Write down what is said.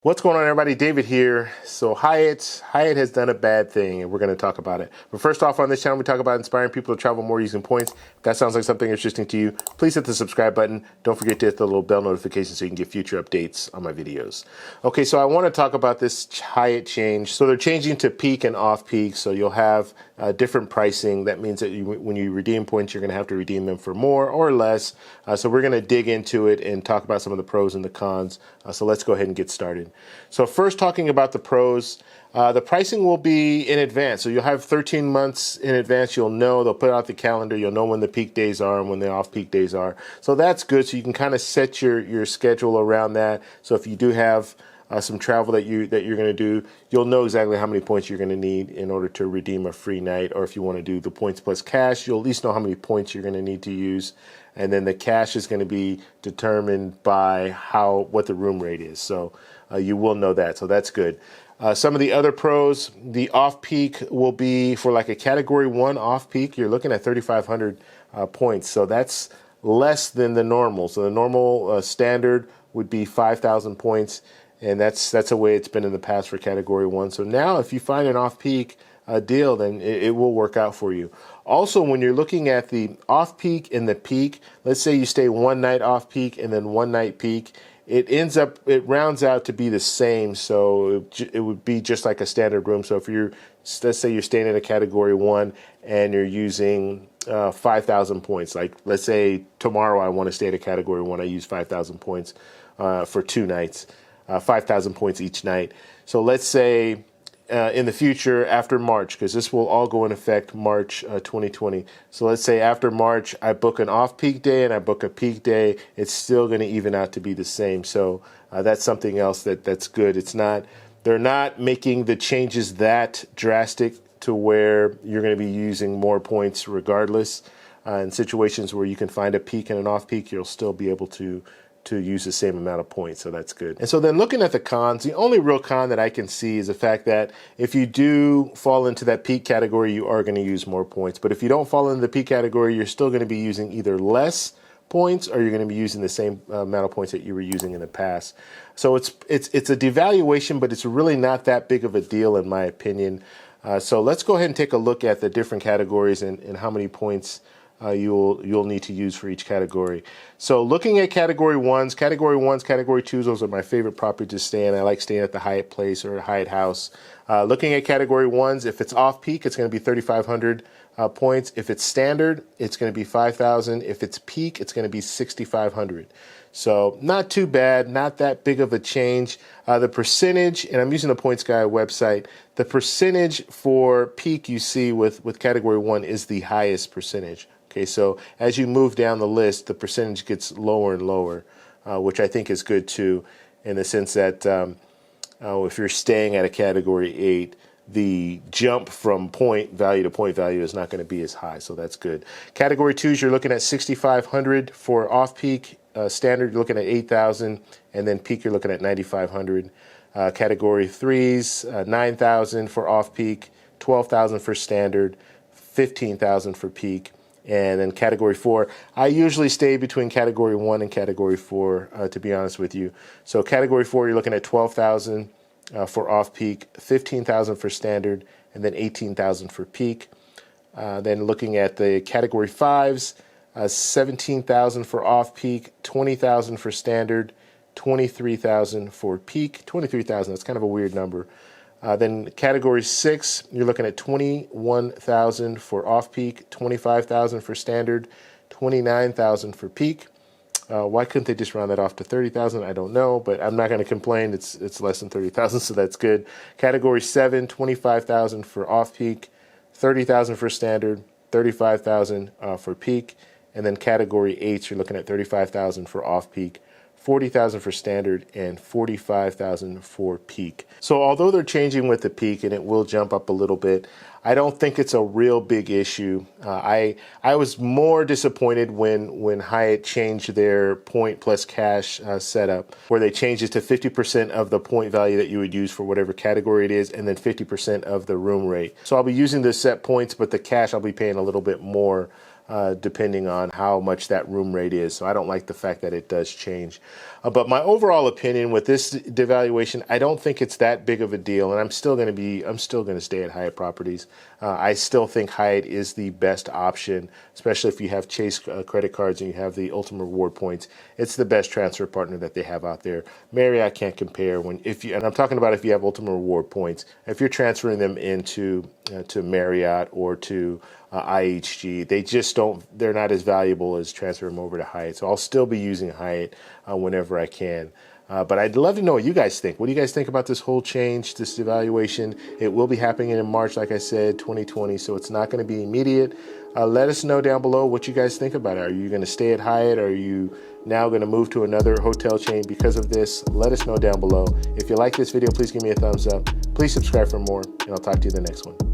What's going on, everybody? David here. So Hyatt has done a bad thing, and we're going to talk about it. But first off, on this channel, we talk about inspiring people to travel more using points. If that sounds like something interesting to you, please hit the subscribe button. Don't forget to hit the little bell notification so you can get future updates on my videos. Okay, so I want to talk about this Hyatt change. So they're changing to peak and off peak, so you'll have different pricing. That means that when you redeem points, you're going to have to redeem them for more or less. So we're going to dig into it and talk about some of the pros and the cons. So let's go ahead and get started. So first, talking about the pros, the pricing will be in advance. So you'll have 13 months in advance. You'll know, they'll put out the calendar. You'll know when the peak days are and when the off-peak days are. So that's good. So you can kind of set your schedule around that. So if you do have some travel that you're going to do, you'll know exactly how many points you're going to need in order to redeem a free night. Or if you want to do the points plus cash, you'll at least know how many points you're going to need to use. And then the cash is going to be determined by what the room rate is. So you will know that. So that's good. Some of the other pros, the off-peak will be for like a category 1 off-peak. You're looking at 3,500 points. So that's less than the normal. So the normal standard would be 5,000 points. And that's the way it's been in the past for category 1. So now if you find an off-peak deal, then it will work out for you. Also, when you're looking at the off-peak and the peak, let's say you stay one night off-peak and then one night peak, it rounds out to be the same. So it would be just like a standard room. So if let's say you're staying in a category 1 and you're using 5,000 points, like let's say tomorrow I want to stay at a category 1, I use 5,000 points for 2 nights. 5,000 points each night. So let's say in the future after March, because this will all go in effect March 2020. So let's say after March, I book an off-peak day and I book a peak day. It's still going to even out to be the same. So that's something else that's good. They're not making the changes that drastic to where you're going to be using more points regardless. In situations where you can find a peak and an off-peak, you'll still be able to use the same amount of points, so that's good. And so then looking at the cons, the only real con that I can see is the fact that if you do fall into that peak category, you are going to use more points. But if you don't fall into the peak category, you're still going to be using either less points or you're going to be using the same amount of points that you were using in the past. So it's a devaluation, but it's really not that big of a deal in my opinion. So let's go ahead and take a look at the different categories and how many points you'll need to use for each category. So looking at category 1s, category 2s, those are my favorite properties to stay in. I like staying at the Hyatt Place or Hyatt House. Looking at category 1s, if it's off peak, it's going to be 3,500 points. If it's standard, it's going to be 5,000. If it's peak, it's going to be 6,500. So not too bad, not that big of a change. The percentage, and I'm using the Points Guy website, the percentage for peak you see with category 1 is the highest percentage. Okay, so as you move down the list, the percentage gets lower and lower, which I think is good too, in the sense that if you're staying at a category 8, the jump from point value to point value is not going to be as high, so that's good. Category 2s, you're looking at 6,500 for off-peak. Standard, you're looking at 8,000, and then peak, you're looking at 9,500. Category 3s, 9,000 for off-peak, 12,000 for standard, 15,000 for peak. And then category 4, I usually stay between category 1 and category 4, to be honest with you. So category 4, you're looking at 12,000 for off-peak, 15,000 for standard, and then 18,000 for peak. Then looking at the category 5s, 17,000 for off-peak, 20,000 for standard, 23,000 for peak. 23,000, that's kind of a weird number. Then category 6, you're looking at 21,000 for off-peak, 25,000 for standard, 29,000 for peak. Why couldn't they just round that off to 30,000? I don't know, but I'm not going to complain. It's less than 30,000, so that's good. Category 7, 25,000 for off-peak, 30,000 for standard, 35,000 for peak. And then category 8, you're looking at 35,000 for off-peak, 40,000 for standard, and 45,000 for peak. So although they're changing with the peak and it will jump up a little bit, I don't think it's a real big issue. I was more disappointed when Hyatt changed their point plus cash setup, where they changed it to 50% of the point value that you would use for whatever category it is, and then 50% of the room rate. So I'll be using the set points, but the cash I'll be paying a little bit more depending on how much that room rate is. So I don't like the fact that it does change. But my overall opinion with this devaluation, I don't think it's that big of a deal, and I'm still going to stay at Hyatt properties. I still think Hyatt is the best option, especially if you have Chase credit cards and you have the Ultimate Reward points. It's the best transfer partner that they have out there. Marriott can't compare and I'm talking about if you have Ultimate Reward points. If you're transferring them into to Marriott or to IHG, they're not as valuable as transferring them over to Hyatt. So I'll still be using Hyatt whenever I can. But I'd love to know what you guys think. What do you guys think about this whole change, this devaluation? It will be happening in March, like I said, 2020, so it's not going to be immediate. Let us know down below what you guys think about it. Are you going to stay at Hyatt? Are you now going to move to another hotel chain because of this? Let us know down below. If you like this video, please give me a thumbs up. Please subscribe for more, and I'll talk to you in the next one.